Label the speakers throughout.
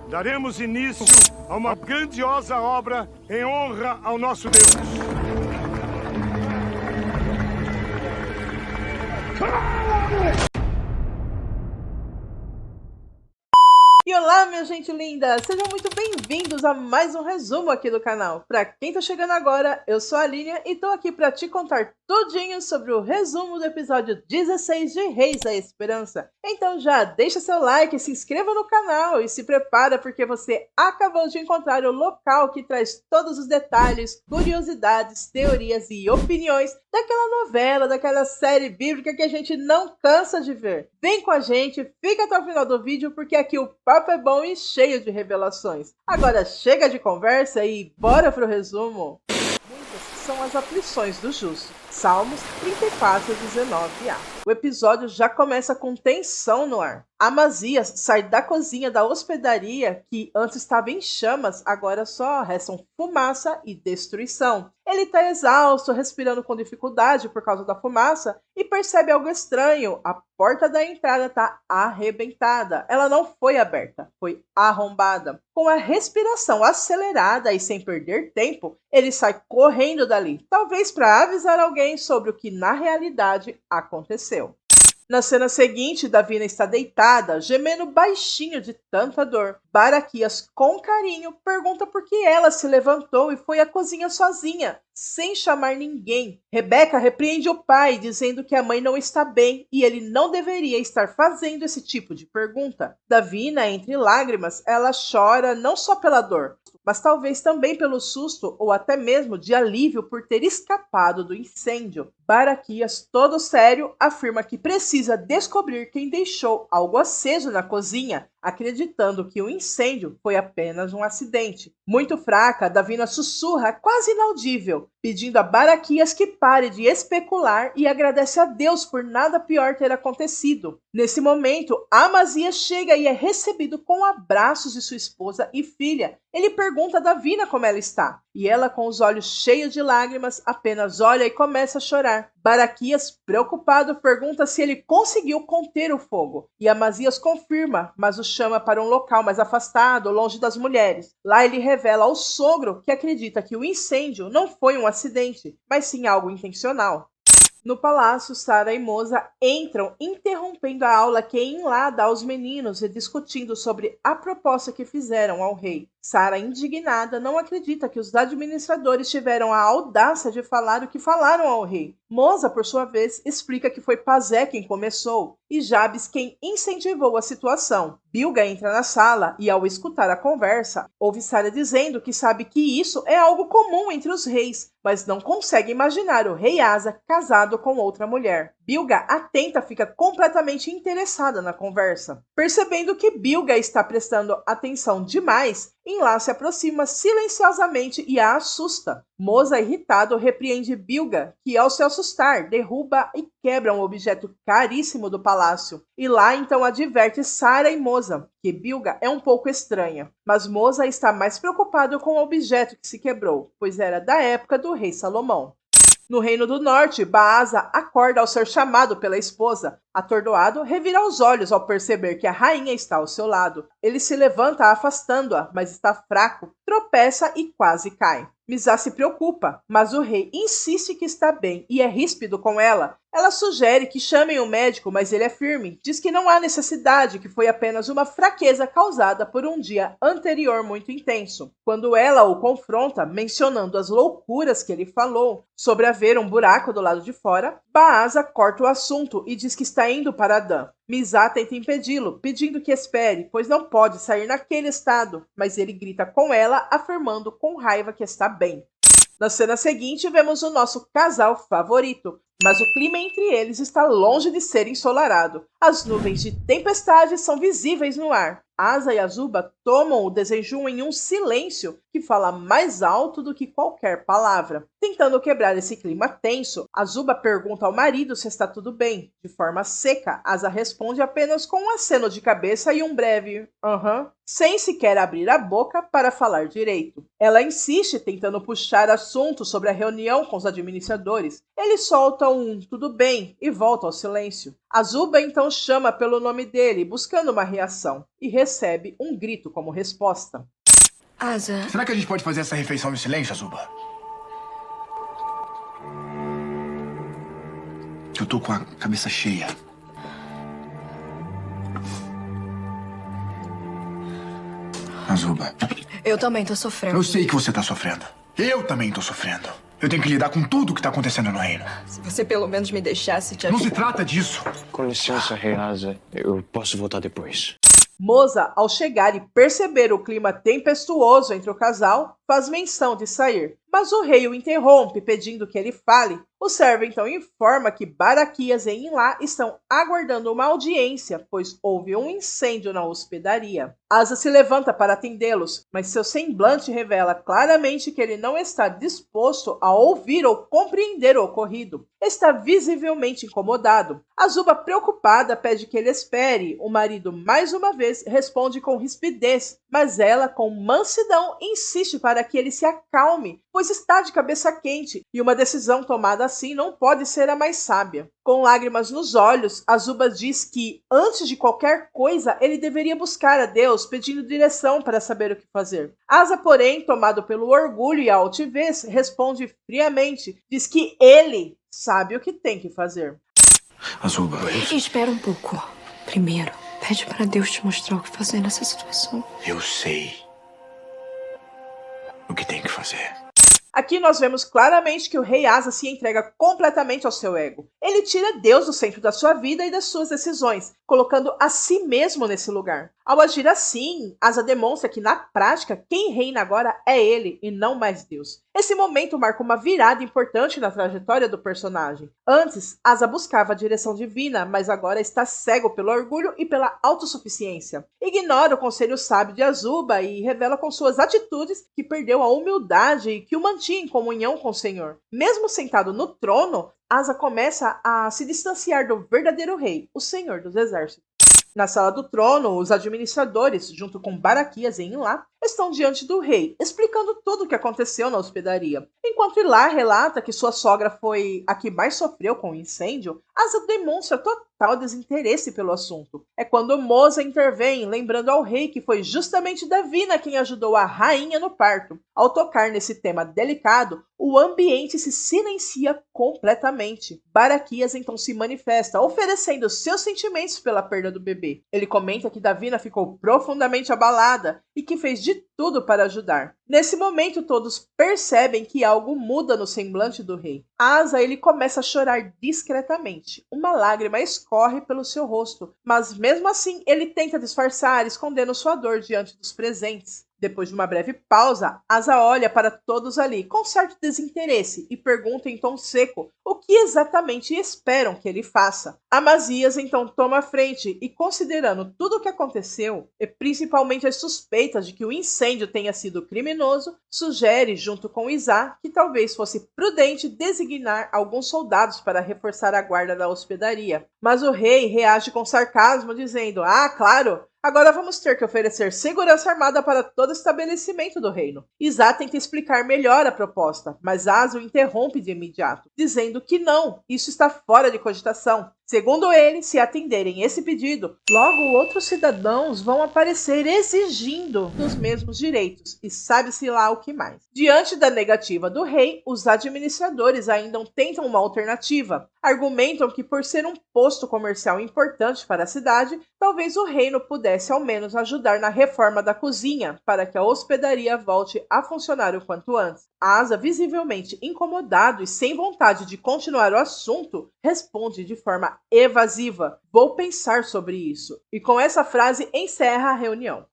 Speaker 1: daremos início a uma grandiosa obra em honra ao nosso Deus.
Speaker 2: E olá, minha gente linda! Sejam muito bem-vindos a mais um resumo aqui do canal. Pra quem tá chegando agora, eu sou a Línia e tô aqui pra te contar tudinho sobre o resumo do episódio 16 de Reis da Esperança. Então já deixa seu like, se inscreva no canal e se prepara porque você acabou de encontrar o local que traz todos os detalhes, curiosidades, teorias e opiniões daquela novela, daquela série bíblica que a gente não cansa de ver. Vem com a gente, fica até o final do vídeo porque aqui o papo é bom e cheio de revelações. Agora chega de conversa e bora pro resumo. Muitas são as aflições do justo. Salmos 34, 19a. O episódio já começa com tensão no ar. Amazias sai da cozinha da hospedaria, que antes estava em chamas, agora só restam fumaça e destruição. Ele está exausto, respirando com dificuldade por causa da fumaça e percebe algo estranho. A porta da entrada está arrebentada. Ela não foi aberta, foi arrombada. Com a respiração acelerada e sem perder tempo, ele sai correndo dali, talvez para avisar alguém sobre o que na realidade aconteceu. Na cena seguinte, Davina está deitada, gemendo baixinho de tanta dor. Baraquias, com carinho, pergunta por que ela se levantou e foi à cozinha sozinha, sem chamar ninguém. Rebeca repreende o pai, dizendo que a mãe não está bem e ele não deveria estar fazendo esse tipo de pergunta. Davina, entre lágrimas, ela chora não só pela dor, mas talvez também pelo susto ou até mesmo de alívio por ter escapado do incêndio. Baraquias, todo sério, afirma que precisa descobrir quem deixou algo aceso na cozinha, acreditando que o incêndio foi apenas um acidente. Muito fraca, Davina sussurra, quase inaudível, pedindo a Baraquias que pare de especular e agradece a Deus por nada pior ter acontecido. Nesse momento, Amazias chega e é recebido com abraços de sua esposa e filha. Ele pergunta a Davina como ela está, e ela, com os olhos cheios de lágrimas, apenas olha e começa a chorar. Baraquias, preocupado, pergunta se ele conseguiu conter o fogo, e Amazias confirma, mas o chama para um local mais afastado, longe das mulheres. Lá ele revela ao sogro que acredita que o incêndio não foi um acidente, mas sim algo intencional. No palácio, Sara e Moza entram, interrompendo a aula que Enlá dá aos meninos e discutindo sobre a proposta que fizeram ao rei. Sara, indignada, não acredita que os administradores tiveram a audácia de falar o que falaram ao rei. Moza, por sua vez, explica que foi Pazé quem começou e Jabes quem incentivou a situação. Bilga entra na sala e, ao escutar a conversa, ouve Sara dizendo que sabe que isso é algo comum entre os reis, mas não consegue imaginar o rei Asa casado com outra mulher. Bilga, atenta, fica completamente interessada na conversa. Percebendo que Bilga está prestando atenção demais, Enlá se aproxima silenciosamente e a assusta. Moza, irritado, repreende Bilga, que ao se assustar, derruba e quebra um objeto caríssimo do palácio. E lá então adverte Sara e Moza, que Bilga é um pouco estranha. Mas Moza está mais preocupado com o objeto que se quebrou, pois era da época do rei Salomão. No Reino do Norte, Baasa acorda ao ser chamado pela esposa. Atordoado, revira os olhos ao perceber que a rainha está ao seu lado. Ele se levanta afastando-a, mas está fraco, tropeça e quase cai. Mizá se preocupa, mas o rei insiste que está bem e é ríspido com ela. Ela sugere que chamem o médico, mas ele é firme. Diz que não há necessidade, que foi apenas uma fraqueza causada por um dia anterior muito intenso. Quando ela o confronta, mencionando as loucuras que ele falou sobre haver um buraco do lado de fora, Baasa corta o assunto e diz que está indo para Dan. Mizá tenta impedi-lo, pedindo que espere, pois não pode sair naquele estado, mas ele grita com ela, afirmando com raiva que está bem. Na cena seguinte, vemos o nosso casal favorito, mas o clima entre eles está longe de ser ensolarado. As nuvens de tempestade são visíveis no ar. Asa e Azuba tomam o desejum em um silêncio que fala mais alto do que qualquer palavra. Tentando quebrar esse clima tenso, Azuba pergunta ao marido se está tudo bem. De forma seca, Asa responde apenas com um aceno de cabeça e um breve sem sequer abrir a boca para falar direito. Ela insiste, tentando puxar assunto sobre a reunião com os administradores. Eles soltam então tudo bem e volta ao silêncio. Azuba então chama pelo nome dele, buscando uma reação, e recebe um grito como resposta.
Speaker 3: Asa.
Speaker 4: Será que a gente pode fazer essa refeição em silêncio, Azuba? Eu tô com a cabeça cheia. Azuba.
Speaker 3: Eu também tô sofrendo.
Speaker 4: Eu sei que você tá sofrendo. Eu também tô sofrendo. Eu tenho que lidar com tudo que tá acontecendo no reino.
Speaker 3: Se você pelo menos me deixasse te
Speaker 4: Não se trata disso.
Speaker 5: Com licença, Rei Asa. Eu posso voltar depois.
Speaker 2: Moza, ao chegar e perceber o clima tempestuoso entre o casal, faz menção de sair, mas o rei o interrompe, pedindo que ele fale. O servo então informa que Baraquias e Inlá estão aguardando uma audiência, pois houve um incêndio na hospedaria. Asa se levanta para atendê-los, mas seu semblante revela claramente que ele não está disposto a ouvir ou compreender o ocorrido. Está visivelmente incomodado. Azuba, preocupada, pede que ele espere. O marido, mais uma vez, responde com rispidez, mas ela, com mansidão, insiste para que ele se acalme, pois está de cabeça quente e uma decisão tomada assim não pode ser a mais sábia. Com lágrimas nos olhos, Azuba diz que, antes de qualquer coisa, ele deveria buscar a Deus, pedindo direção para saber o que fazer. Asa, porém, tomado pelo orgulho e a altivez, responde friamente, diz que ele sabe o que tem que fazer.
Speaker 4: Azuba.
Speaker 3: Espera um pouco. Primeiro, pede para Deus te mostrar o que fazer nessa situação.
Speaker 4: Eu sei o que tem que fazer.
Speaker 2: Aqui nós vemos claramente que o rei Asa se entrega completamente ao seu ego. Ele tira Deus do centro da sua vida e das suas decisões, colocando a si mesmo nesse lugar. Ao agir assim, Asa demonstra que na prática quem reina agora é ele e não mais Deus. Esse momento marca uma virada importante na trajetória do personagem. Antes, Asa buscava a direção divina, mas agora está cego pelo orgulho e pela autossuficiência. Ignora o conselho sábio de Azuba e revela com suas atitudes que perdeu a humildade e que o mantinha em comunhão com o Senhor. Mesmo sentado no trono, Asa começa a se distanciar do verdadeiro rei, o Senhor dos Exércitos. Na sala do trono, os administradores, junto com Baraquias e Inlá, estão diante do rei, explicando tudo o que aconteceu na hospedaria. Enquanto Inlá relata que sua sogra foi a que mais sofreu com o incêndio, Asa demonstra total desinteresse pelo assunto. É quando Moza intervém, lembrando ao rei que foi justamente Davina quem ajudou a rainha no parto. Ao tocar nesse tema delicado, o ambiente se silencia completamente. Baraquias então se manifesta, oferecendo seus sentimentos pela perda do bebê. Ele comenta que Davina ficou profundamente abalada e que fez de tudo para ajudar. Nesse momento, todos percebem que algo muda no semblante do rei. Asa, ele começa a chorar discretamente. Uma lágrima escorre pelo seu rosto, mas mesmo assim ele tenta disfarçar, escondendo sua dor diante dos presentes. Depois de uma breve pausa, Asa olha para todos ali com certo desinteresse e pergunta em tom seco o que exatamente esperam que ele faça. Amazias então toma a frente e, considerando tudo o que aconteceu, e principalmente as suspeitas de que o incêndio tenha sido criminoso, sugere, junto com Isá, que talvez fosse prudente designar alguns soldados para reforçar a guarda da hospedaria. Mas o rei reage com sarcasmo, dizendo: "Ah, claro! Agora vamos ter que oferecer segurança armada para todo o estabelecimento do reino." Isá tenta explicar melhor a proposta, mas Asa o interrompe de imediato, dizendo que não, isso está fora de cogitação. Segundo ele, se atenderem esse pedido, logo outros cidadãos vão aparecer exigindo os mesmos direitos, e sabe-se lá o que mais. Diante da negativa do rei, os administradores ainda tentam uma alternativa. Argumentam que, por ser um posto comercial importante para a cidade, talvez o reino pudesse ao menos ajudar na reforma da cozinha, para que a hospedaria volte a funcionar o quanto antes. Asa, visivelmente incomodado e sem vontade de continuar o assunto, responde de forma evasiva: "Vou pensar sobre isso." E com essa frase encerra a reunião.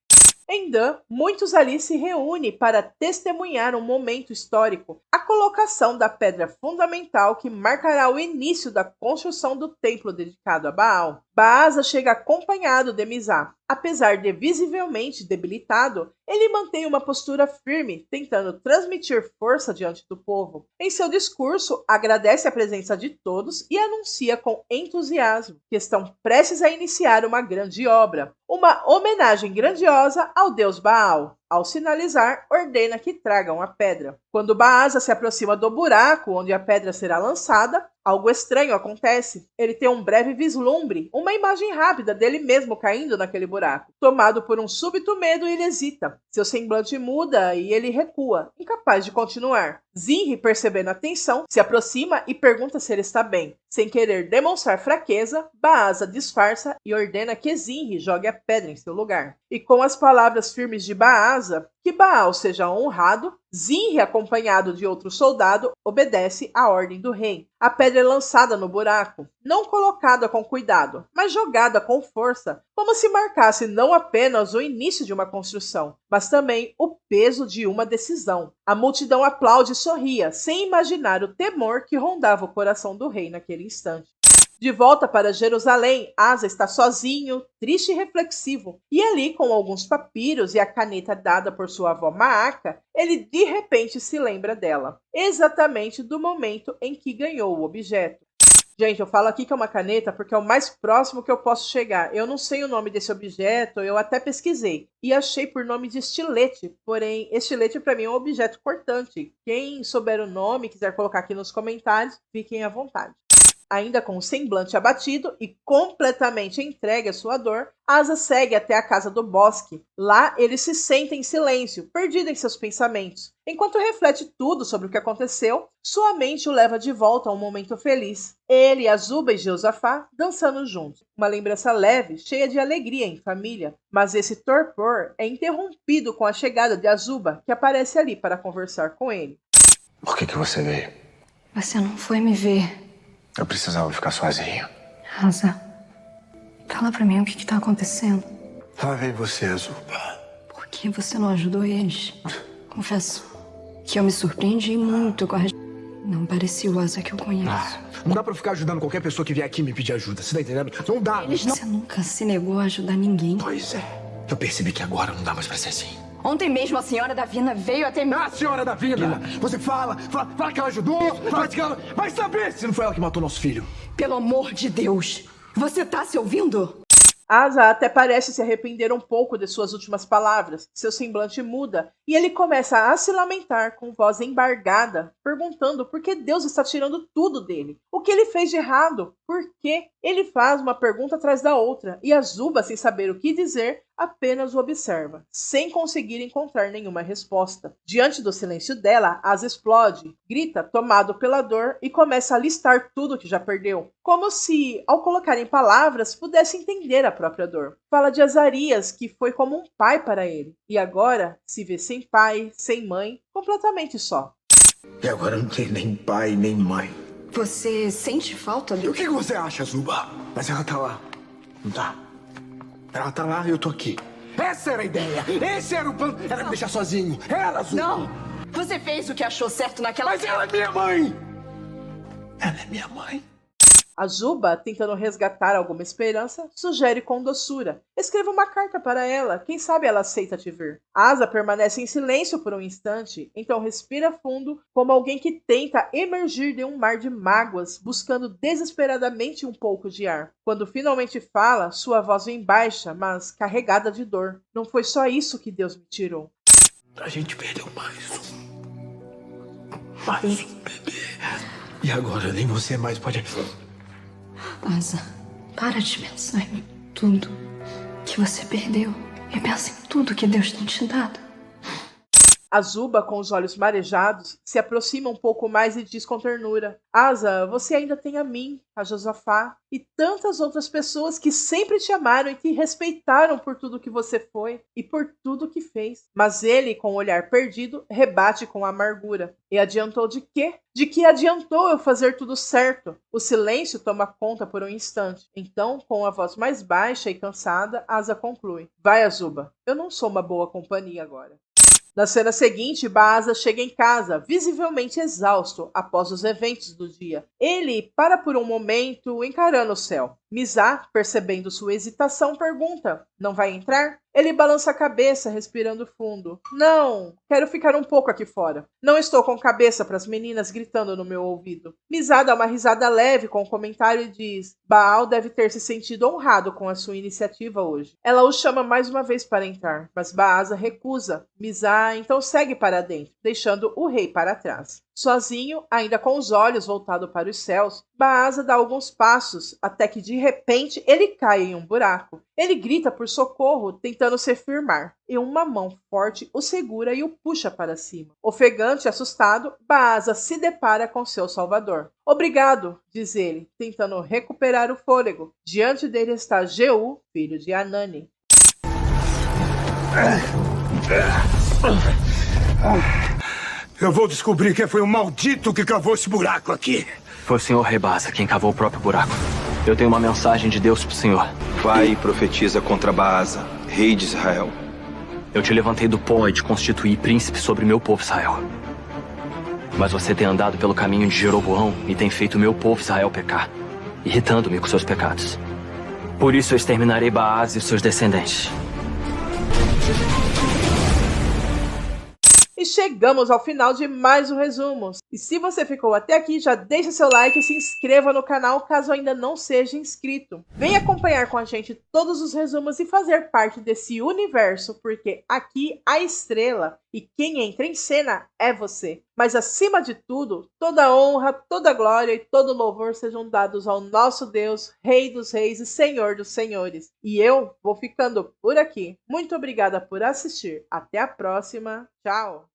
Speaker 2: Em Dan, muitos ali se reúnem para testemunhar um momento histórico, a colocação da pedra fundamental que marcará o início da construção do templo dedicado a Baal. Baasa chega acompanhado de Mizá. Apesar de visivelmente debilitado, ele mantém uma postura firme, tentando transmitir força diante do povo. Em seu discurso, agradece a presença de todos e anuncia com entusiasmo que estão prestes a iniciar uma grande obra, uma homenagem grandiosa ao deus Baal. Ao sinalizar, ordena que tragam a pedra. Quando Baasa se aproxima do buraco onde a pedra será lançada, algo estranho acontece. Ele tem um breve vislumbre, uma imagem rápida dele mesmo caindo naquele buraco. Tomado por um súbito medo, ele hesita. Seu semblante muda e ele recua, incapaz de continuar. Zinri, percebendo a tensão, se aproxima e pergunta se ele está bem. Sem querer demonstrar fraqueza, Baasa disfarça e ordena que Zinri jogue a pedra em seu lugar. E com as palavras firmes de Baasa, que Baal seja honrado, Zinri, acompanhado de outro soldado, obedece à ordem do rei. A pedra é lançada no buraco, não colocada com cuidado, mas jogada com força, como se marcasse não apenas o início de uma construção, mas também o peso de uma decisão. A multidão aplaude e sorria, sem imaginar o temor que rondava o coração do rei naquele instante. De volta para Jerusalém, Asa está sozinho, triste e reflexivo, e ali, com alguns papiros e a caneta dada por sua avó Maaca, ele de repente se lembra dela, exatamente do momento em que ganhou o objeto. Gente, eu falo aqui que é uma caneta porque é o mais próximo que eu posso chegar. Eu não sei o nome desse objeto, eu até pesquisei e achei por nome de estilete, porém, estilete para mim é um objeto cortante. Quem souber o nome e quiser colocar aqui nos comentários, fiquem à vontade. Ainda com o semblante abatido e completamente entregue à sua dor, Asa segue até a casa do bosque. Lá ele se senta em silêncio, perdido em seus pensamentos. Enquanto reflete tudo sobre o que aconteceu, sua mente o leva de volta a um momento feliz. Ele, Azuba e Jeosafá dançando juntos. Uma lembrança leve, cheia de alegria em família. Mas esse torpor é interrompido com a chegada de Azuba, que aparece ali para conversar com ele.
Speaker 4: Por que você veio?
Speaker 3: Você não foi me ver.
Speaker 4: Eu precisava ficar sozinho.
Speaker 3: Asa, fala pra mim o que tá acontecendo.
Speaker 4: Lá vem você, Azuba.
Speaker 3: Por que você não ajudou eles? Confesso que eu me surpreendi muito com a... Não parecia o Asa que eu conheço.
Speaker 6: Não dá pra ficar ajudando qualquer pessoa que vier aqui me pedir ajuda, você tá entendendo? Não dá.
Speaker 3: Você nunca se negou a ajudar ninguém.
Speaker 6: Pois é. Eu percebi que agora não dá mais pra ser assim.
Speaker 3: Ontem mesmo a senhora Davina veio até mim.
Speaker 6: Ah, senhora Davina! Você fala que ela ajudou, fala que ela... Vai saber se não foi ela que matou nosso filho.
Speaker 3: Pelo amor de Deus, você tá se ouvindo?
Speaker 2: Asa até parece se arrepender um pouco de suas últimas palavras. Seu semblante muda e ele começa a se lamentar com voz embargada, perguntando por que Deus está tirando tudo dele. O que ele fez de errado? Por quê? Ele faz uma pergunta atrás da outra e Azuba, sem saber o que dizer, apenas o observa, sem conseguir encontrar nenhuma resposta. Diante do silêncio dela, Asa explode, grita, tomado pela dor, e começa a listar tudo que já perdeu, como se, ao colocar em palavras, pudesse entender a própria dor. Fala de Azarias, que foi como um pai para ele, e agora se vê sem pai, sem mãe, completamente só.
Speaker 6: E agora não tem nem pai, nem mãe.
Speaker 3: Você sente falta
Speaker 6: E o que você acha, Azuba? Mas ela tá lá. Não tá? Ela tá lá e eu tô aqui. Essa era a ideia. Esse era o plano. Era me deixar sozinho. Ela, Azuba.
Speaker 3: Não! Você fez o que achou certo naquela...
Speaker 6: Mas ela é minha mãe. Ela é minha mãe.
Speaker 2: Azuba, tentando resgatar alguma esperança, sugere com doçura. Escreva uma carta para ela, quem sabe ela aceita te ver. Asa permanece em silêncio por um instante, então respira fundo, como alguém que tenta emergir de um mar de mágoas, buscando desesperadamente um pouco de ar. Quando finalmente fala, sua voz vem baixa, mas carregada de dor. Não foi só isso que Deus me tirou.
Speaker 6: A gente perdeu mais um bebê. E agora nem você mais pode...
Speaker 3: Asa, para de pensar em tudo que você perdeu e pensa em tudo que Deus tem te dado.
Speaker 2: Azuba, com os olhos marejados, se aproxima um pouco mais e diz com ternura: Asa, você ainda tem a mim, a Josafá e tantas outras pessoas que sempre te amaram e te respeitaram por tudo que você foi e por tudo que fez. Mas ele, com o olhar perdido, rebate com amargura. E adiantou de quê? De que adiantou eu fazer tudo certo? O silêncio toma conta por um instante. Então, com a voz mais baixa e cansada, Asa conclui: Vai, Azuba, eu não sou uma boa companhia agora. Na cena seguinte, Baasa chega em casa, visivelmente exausto após os eventos do dia. Ele para por um momento, encarando o céu. Mizar, percebendo sua hesitação, pergunta: não vai entrar? Ele balança a cabeça, respirando fundo. Não, quero ficar um pouco aqui fora. Não estou com cabeça para as meninas gritando no meu ouvido. Mizar dá uma risada leve com o comentário e diz: Baal deve ter se sentido honrado com a sua iniciativa hoje. Ela o chama mais uma vez para entrar, mas Baasa recusa. Mizar então segue para dentro, deixando o rei para trás. Sozinho, ainda com os olhos voltados para os céus, Baasa dá alguns passos, até que de repente ele cai em um buraco. Ele grita por socorro, tentando se firmar, e uma mão forte o segura e o puxa para cima. Ofegante e assustado, Baasa se depara com seu salvador. Obrigado, diz ele, tentando recuperar o fôlego. Diante dele está Jeú, filho de Anani.
Speaker 1: Eu vou descobrir quem foi o maldito que cavou esse buraco aqui.
Speaker 5: Foi o senhor Rei Baasa quem cavou o próprio buraco. Eu tenho uma mensagem de Deus pro senhor.
Speaker 7: Vai e profetiza contra Baasa, rei de Israel.
Speaker 5: Eu te levantei do pó e te constituí príncipe sobre meu povo Israel. Mas você tem andado pelo caminho de Jeroboão e tem feito meu povo Israel pecar, irritando-me com seus pecados. Por isso eu exterminarei Baasa e seus descendentes.
Speaker 2: E chegamos ao final de mais um resumo. E se você ficou até aqui, já deixa seu like e se inscreva no canal caso ainda não seja inscrito. Venha acompanhar com a gente todos os resumos e fazer parte desse universo, porque aqui a estrela e quem entra em cena é você. Mas acima de tudo, toda honra, toda glória e todo louvor sejam dados ao nosso Deus, Rei dos Reis e Senhor dos Senhores. E eu vou ficando por aqui. Muito obrigada por assistir. Até a próxima. Tchau!